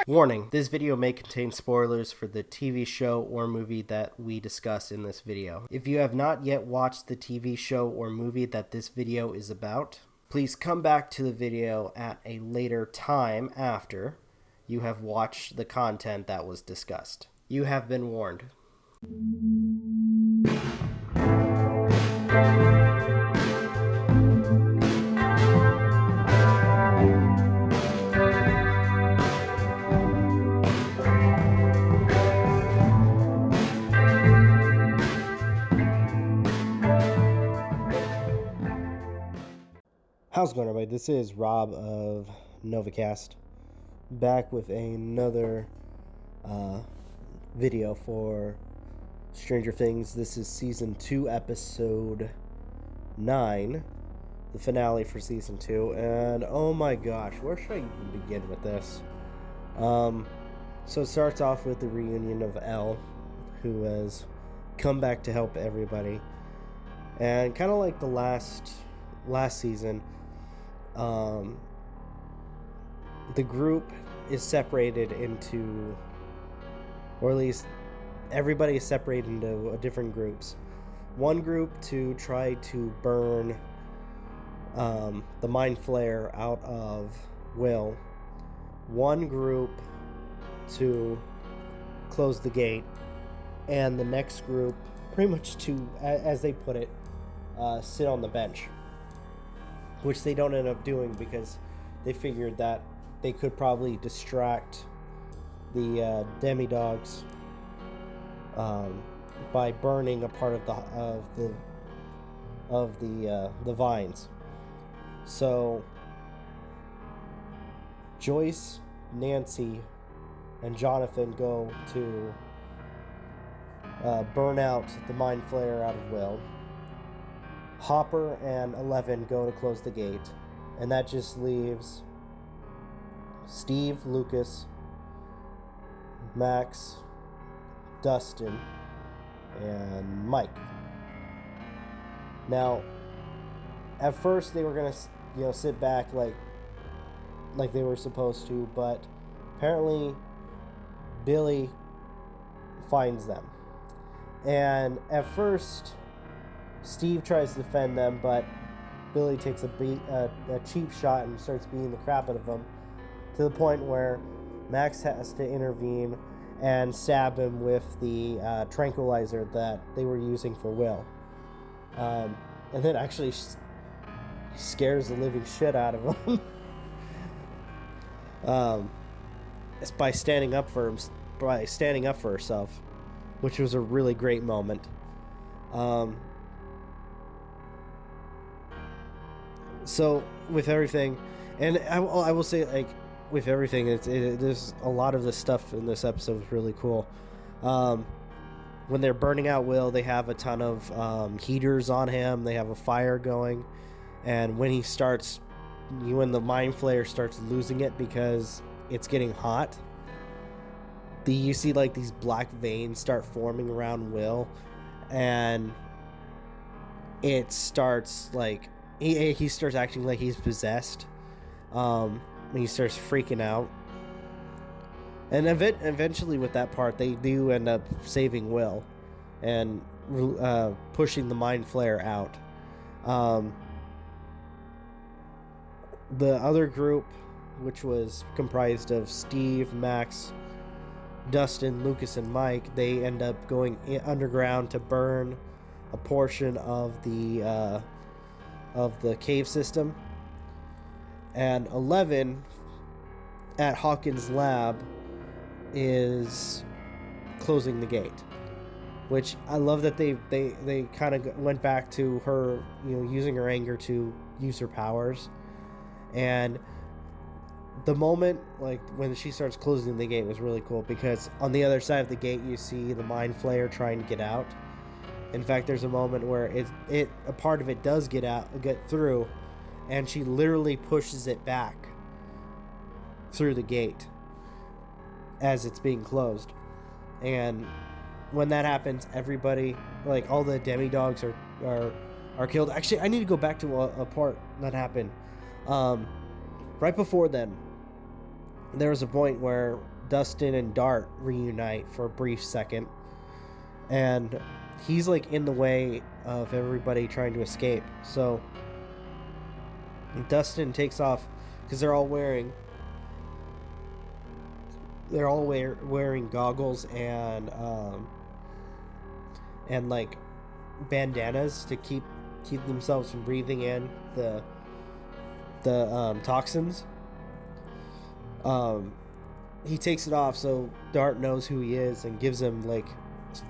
Warning, this video may contain spoilers for the TV show or movie that we discuss in this video. If you have not yet watched the TV show or movie that this video is about, please come back to the video at a later time after you have watched the content that was discussed. You have been warned. How's it going, everybody? This is Rob of Novakast, back with another video for Stranger Things. This is Season 2, Episode 9, the finale for Season 2, and oh my gosh, where should I even begin with this? So it starts off with the reunion of Elle, who has come back to help everybody, and kind of like the last season, the group is separated into, or at least everybody is separated into different groups. One group to try to burn the mind flare out of Will. One group to close the gate. And the next group pretty much to, as they put it, sit on the bench. Which they don't end up doing because they figured that they could probably distract the demi-dogs by burning a part of the vines. So Joyce, Nancy, and Jonathan go to burn out the mind flare out of Will. Hopper and 11 go to close the gate, and that just leaves Steve, Lucas, Max, Dustin, and Mike. Now, at first they were gonna, sit back like they were supposed to, but apparently Billy finds them, and at first Steve tries to defend them, but Billy takes a cheap shot and starts beating the crap out of him, to the point where Max has to intervene and stab him with the tranquilizer that they were using for Will. And then actually scares the living shit out of him. It's by standing up for herself, which was a really great moment. So with everything, and I will say, with everything, there's a lot of the stuff in this episode is really cool. When they're burning out Will, they have a ton of heaters on him. They have a fire going, and when when the mind flare starts losing it because it's getting hot, you see these black veins start forming around Will, and it starts he starts acting like he's possessed. He starts freaking out. And eventually with that part, they do end up saving Will and pushing the mind flare out. The other group, which was comprised of Steve, Max, Dustin, Lucas, and Mike, they end up going underground to burn a portion of the cave system. And 11 at Hawkins' lab is closing the gate, which I love that they kind of went back to her, using her anger to use her powers. And the moment when she starts closing the gate was really cool, because on the other side of the gate you see the mind flayer trying to get out. In fact, there's a moment where a part of it does get through, and she literally pushes it back through the gate as it's being closed. And when that happens, everybody, all the demi-dogs are killed. Actually, I need to go back to a part that happened. Right before then, there was a point where Dustin and Dart reunite for a brief second, and he's like in the way of everybody trying to escape. So Dustin takes off because they're all wearing goggles and like bandanas to keep themselves from breathing in the toxins. He takes it off so Dart knows who he is and gives him like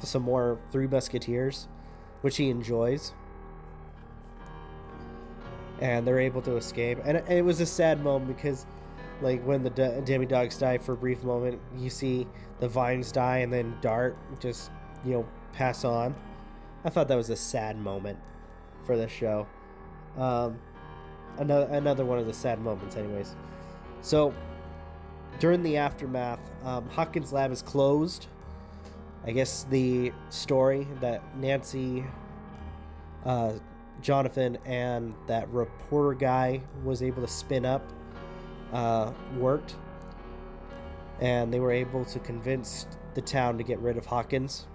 some more Three Musketeers, which he enjoys. And they're able to escape. And it was a sad moment because like when the demi-dogs die for a brief moment, you see the vines die and then Dart just, pass on. I thought that was a sad moment for the show. Another one of the sad moments anyways. So during the aftermath, Hawkins' lab is closed. I guess the story that Nancy, Jonathan, and that reporter guy was able to spin up worked. And they were able to convince the town to get rid of Hawkins.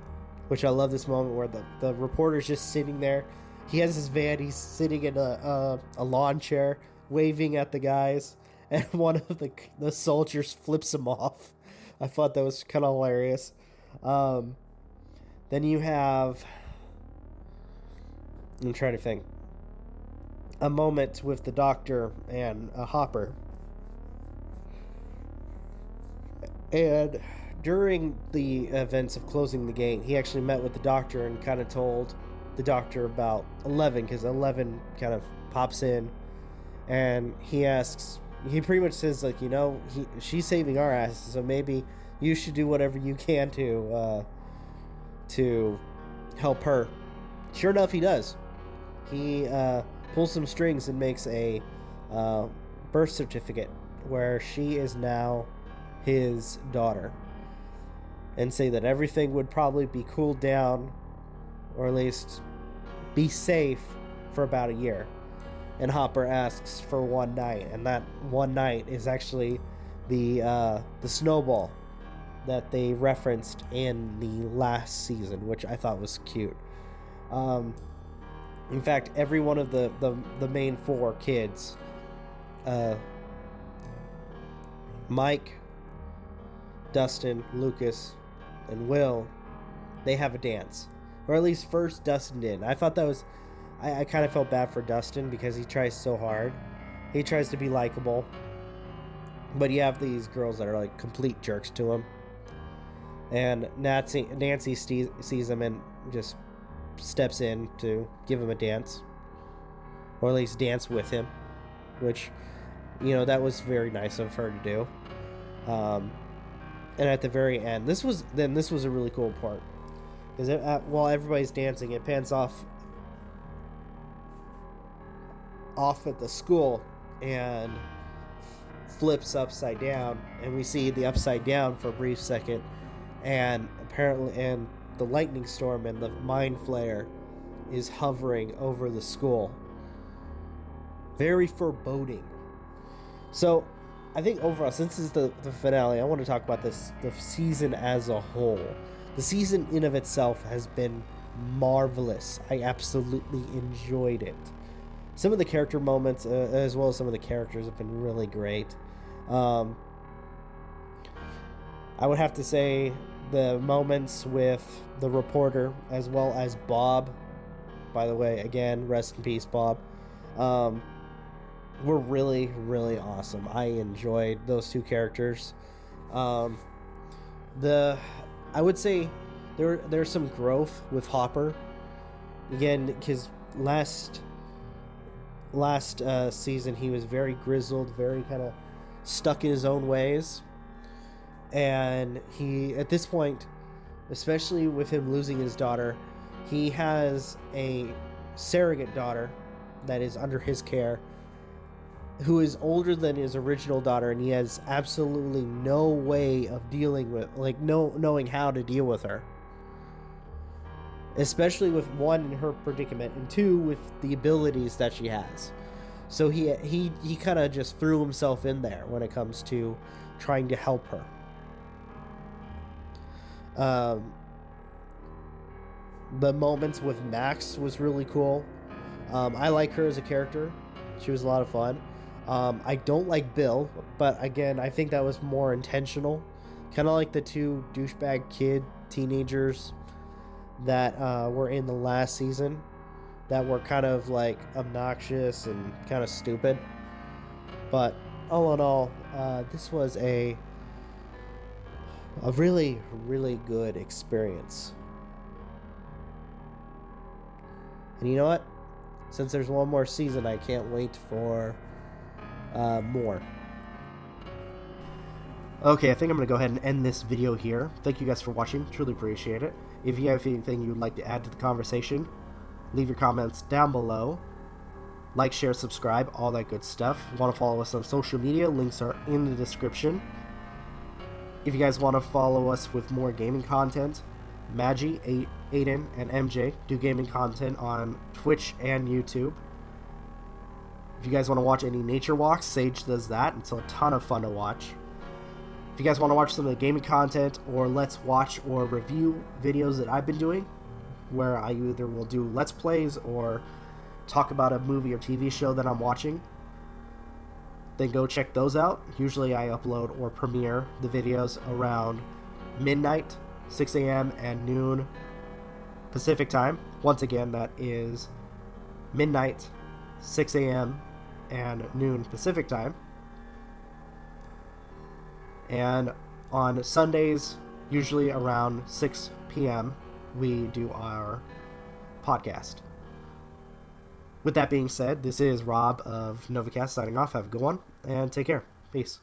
Which I love this moment where the reporter's just sitting there. He has his van, he's sitting in a lawn chair, waving at the guys. And one of the soldiers flips him off. I thought that was kind of hilarious. Then you have... I'm trying to think. A moment with the Doctor and Hopper. And during the events of closing the gate, he actually met with the Doctor and kind of told the Doctor about 11, because 11 kind of pops in. And he asks... He pretty much says, like, she's saving our asses, so maybe you should do whatever you can to help her. Sure enough, he does. He pulls some strings and makes a birth certificate where she is now his daughter. And say that everything would probably be cooled down, or at least be safe for about a year. And Hopper asks for one night, and that one night is actually the snowball that they referenced in the last season, which I thought was cute. In fact, every one of the main four kids, Mike, Dustin, Lucas, and Will, they have a dance. Or at least first Dustin did. I thought that was... I kind of felt bad for Dustin because he tries so hard. He tries to be likable. But you have these girls that are like complete jerks to him. And Nancy sees him and just steps in to give him a dance. Or at least dance with him. Which, that was very nice of her to do. And at the very end, this was a really cool part. Because while everybody's dancing, it pans off at the school and flips upside down, and we see the upside down for a brief second, and apparently the lightning storm and the mind flare is hovering over the school. Very foreboding. So I think overall, since this is the finale, I want to talk about the season as a whole. The season in of itself has been marvelous. I absolutely enjoyed it. Some of the character moments, as well as some of the characters, have been really great. I would have to say the moments with the reporter, as well as Bob, by the way, again, rest in peace, Bob, were really, really awesome. I enjoyed those two characters. I would say there's some growth with Hopper. Again, because last season he was very grizzled, very kind of stuck in his own ways, and he, at this point, especially with him losing his daughter, he has a surrogate daughter that is under his care, who is older than his original daughter, and he has absolutely no way of dealing with, knowing how to deal with her. Especially with one, in her predicament, and two, with the abilities that she has. So he kind of just threw himself in there when it comes to trying to help her. Um, the moments with Max was really cool. I like her as a character. She was a lot of fun. I don't like Bill, but again, I think that was more intentional. Kind of like the two douchebag teenagers that were in the last season that were kind of like obnoxious and kind of stupid. But all in all, this was a really, really good experience. And you know what? Since there's one more season, I can't wait for more. Okay, I think I'm going to go ahead and end this video here. Thank you guys for watching. Truly appreciate it. If you have anything you would like to add to the conversation, leave your comments down below. Like, share, subscribe, all that good stuff. If you want to follow us on social media, links are in the description. If you guys want to follow us with more gaming content, Magi, Aden, and MJ do gaming content on Twitch and YouTube. If you guys want to watch any nature walks, Sage does that. It's a ton of fun to watch. If you guys want to watch some of the gaming content or let's watch or review videos that I've been doing, where I either will do let's plays or talk about a movie or TV show that I'm watching, then go check those out. Usually I upload or premiere the videos around midnight, 6 a.m. and noon Pacific time. Once again, that is midnight, 6 a.m. and noon Pacific time. And on Sundays, usually around 6 p.m., we do our podcast. With that being said, this is Rob of Novakast signing off. Have a good one, and take care. Peace.